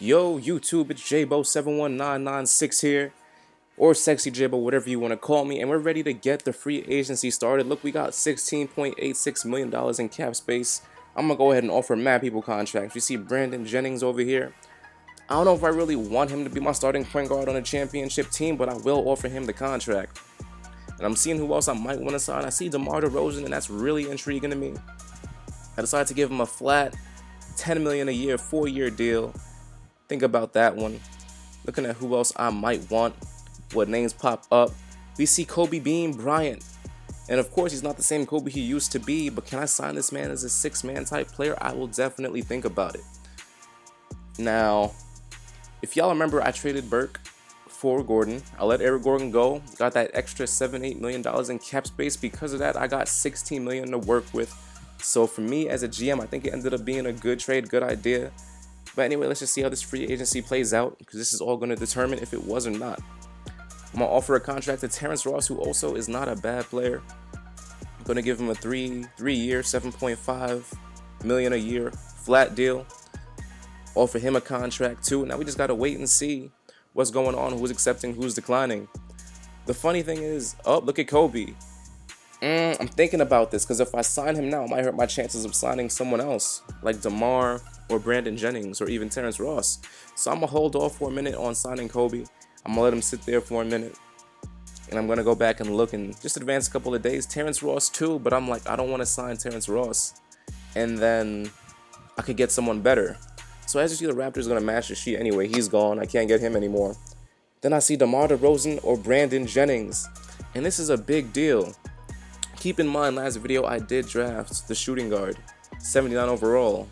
Yo, YouTube, it's Jabo71996 here, or Sexy Jabo, whatever you want to call me, and we're ready to get the free agency started. Look, we got $16.86 million in cap space. I'm going to go ahead and offer mad people contracts. You see Brandon Jennings over here. I don't know if I really want him to be my starting point guard on a championship team, but I will offer him the contract. And I'm seeing who else I might want to sign. I see DeMar DeRozan, and that's really intriguing to me. I decided to give him a flat $10 million a year, 4-year deal. Think about that one. Looking at who else I might want, what names pop up. We see Kobe Bean Bryant. And of course, he's not the same Kobe he used to be, but can I sign this man as a six-man type player? I will definitely think about it. Now, if y'all remember, I traded Burke for Gordon. I let Eric Gordon go. Got that extra $7-8 million in cap space. Because of that, I got $16 million to work with. So for me as a GM, I think it ended up being a good trade, good idea. But anyway, let's just see how this free agency plays out, because this is all going to determine if it was or not. I'm going to offer a contract to Terrence Ross, who also is not a bad player. I'm going to give him a three-year, $7.5 million a year flat deal. Offer him a contract too. Now we just got to wait and see what's going on, who's accepting, who's declining. The funny thing is, oh, look at Kobe. I'm thinking about this, because if I sign him now, it might hurt my chances of signing someone else, like DeMar or Brandon Jennings or even Terrence Ross. So I'm going to hold off for a minute on signing Kobe. I'm going to let him sit there for a minute. And I'm going to go back and look and just advance a couple of days. Terrence Ross too, but I'm like, I don't want to sign Terrence Ross. And then I could get someone better. So as you see, the Raptors are going to match the sheet anyway. He's gone. I can't get him anymore. Then I see DeMar DeRozan or Brandon Jennings. And this is a big deal. Keep in mind, last video I did draft the shooting guard, 79 overall.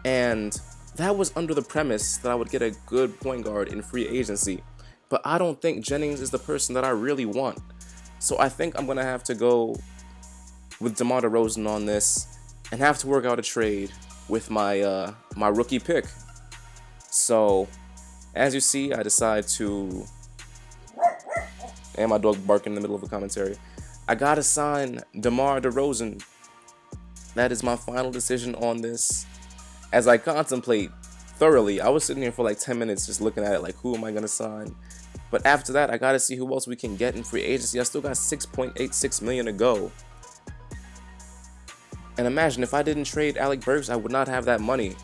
And that was under the premise that I would get a good point guard in free agency. But I don't think Jennings is the person that I really want. So I think I'm going to have to go with DeMar DeRozan on this and have to work out a trade with my my rookie pick. So as you see, I decide to... And my dog barking in the middle of a commentary. I gotta sign DeMar DeRozan. That is my final decision on this. As I contemplate thoroughly, I was sitting here for like 10 minutes just looking at it like, who am I gonna sign? But after that, I gotta see who else we can get in free agency. I still got $6.86 million to go. And imagine if I didn't trade Alec Burks, I would not have that money.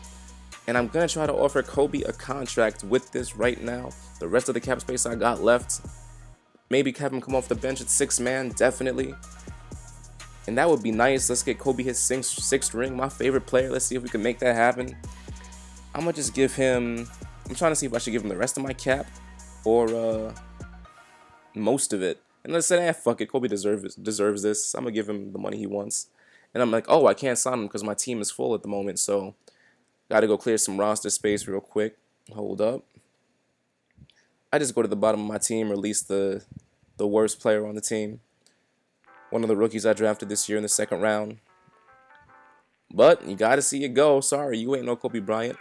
And I'm gonna try to offer Kobe a contract with this right now. The rest of the cap space I got left. Maybe have him come off the bench at 6-man, definitely. And that would be nice. Let's get Kobe his sixth ring, my favorite player. Let's see if we can make that happen. I'm going to just give him... I'm trying to see if I should give him the rest of my cap or most of it. And let's say, fuck it, Kobe deserves this. I'm going to give him the money he wants. And I'm like, oh, I can't sign him because my team is full at the moment. So, got to go clear some roster space real quick. Hold up. I just go to the bottom of my team, release the worst player on the team. One of the rookies I drafted this year in the second round. But you got to see it go. Sorry, you ain't no Kobe Bryant.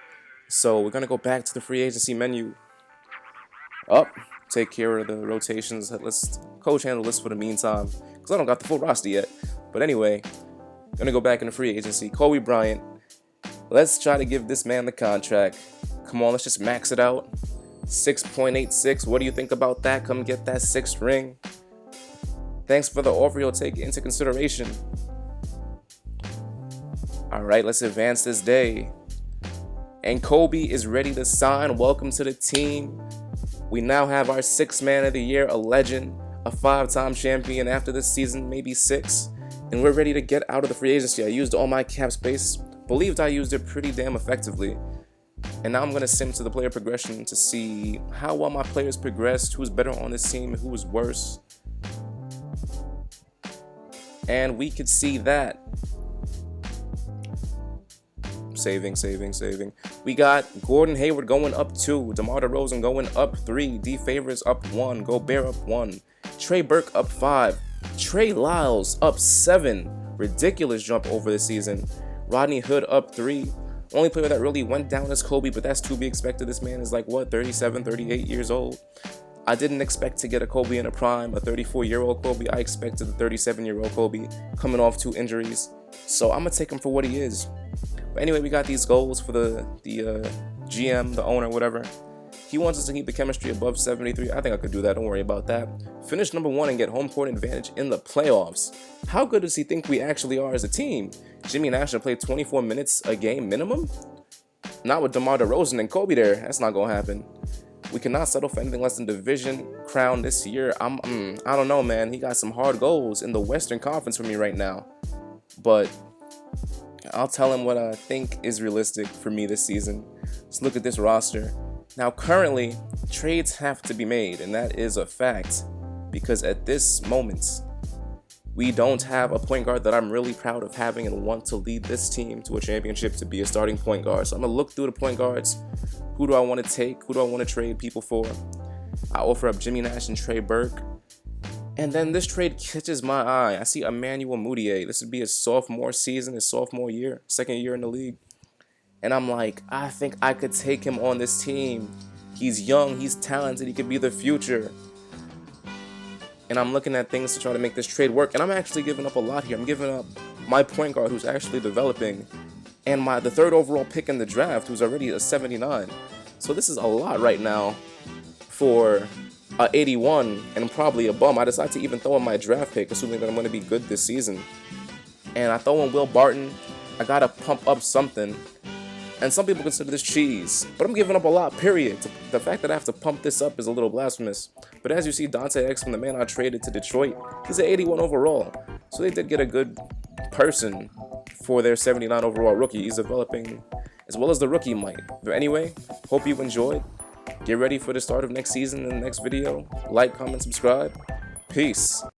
So we're going to go back to the free agency menu. Take care of the rotations. Let's coach handle this for the meantime, because I don't got the full roster yet. But anyway, going to go back in the free agency. Kobe Bryant. Let's try to give this man the contract. Come on, let's just max it out. 6.86. What do you think about that? Come get that 6th ring. Thanks for the offer. You'll take it into consideration. Alright, let's advance this day. And Kobe is ready to sign. Welcome to the team. We now have our 6th man of the year, a legend, a 5-time champion after this season, maybe 6. And we're ready to get out of the free agency. I used all my cap space. Believed I used it pretty damn effectively. And now I'm going to sim to the player progression to see how well my players progressed, who's better on this team, who was worse. And we could see that. Saving. We got Gordon Hayward going up 2, DeMar DeRozan going up 3, D Favors up 1, Gobert up 1, Trey Burke up 5, Trey Lyles up 7, ridiculous jump over the season, Rodney Hood up 3. Only player that really went down is Kobe, but that's to be expected. This man is like, what, 37, 38 years old? I didn't expect to get a Kobe in a prime, a 34-year-old Kobe. I expected a 37-year-old Kobe coming off 2 injuries. So I'm going to take him for what he is. But anyway, we got these goals for the GM, the owner, whatever. He wants us to keep the chemistry above 73. I think I could do that. Don't worry about that. Finish number 1 and get home court advantage in the playoffs. How good does he think we actually are as a team? Jimmy Nash will play 24 minutes a game minimum? Not with DeMar DeRozan and Kobe there. That's not going to happen. We cannot settle for anything less than division crown this year. I don't know, man. He got some hard goals in the Western Conference for me right now. But I'll tell him what I think is realistic for me this season. Let's look at this roster. Now, currently, trades have to be made, and that is a fact, because at this moment, we don't have a point guard that I'm really proud of having and want to lead this team to a championship to be a starting point guard. So I'm going to look through the point guards. Who do I want to take? Who do I want to trade people for? I offer up Jimmy Nash and Trey Burke. And then this trade catches my eye. I see Emmanuel Mudiay. This would be his sophomore season, his sophomore year, second year in the league. And I'm like, I think I could take him on this team. He's young, he's talented, he could be the future. And I'm looking at things to try to make this trade work. And I'm actually giving up a lot here. I'm giving up my point guard who's actually developing, and the 3rd overall pick in the draft who's already a 79. So this is a lot right now for a 81 and probably a bum. I decided to even throw in my draft pick, assuming that I'm going to be good this season. And I throw in Will Barton. I got to pump up something. And some people consider this cheese, but I'm giving up a lot, period. The fact that I have to pump this up is a little blasphemous. But as you see, Dante Exum, the man I traded to Detroit, he's an 81 overall. So they did get a good person for their 79 overall rookie. He's developing as well as the rookie might. But anyway, hope you enjoyed. Get ready for the start of next season in the next video. Like, comment, subscribe. Peace.